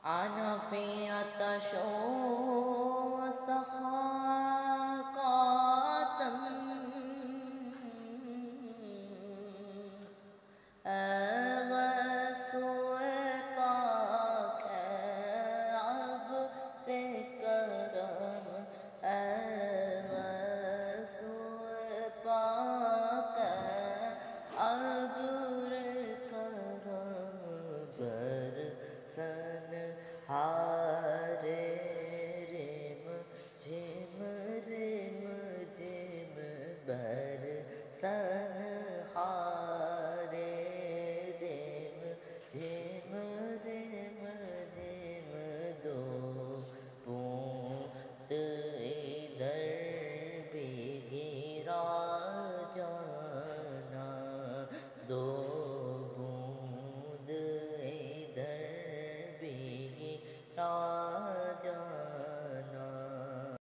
أنا في عطش وسخاء قاتم أغس وطاك عبر كرم أغس وطاك عبر كرم برسن ہارے رم جم رم جم برسن ہارے رم جم رم جم دو بوند ادھر بھی گرا جانا دو بوند ادھر بھی گرا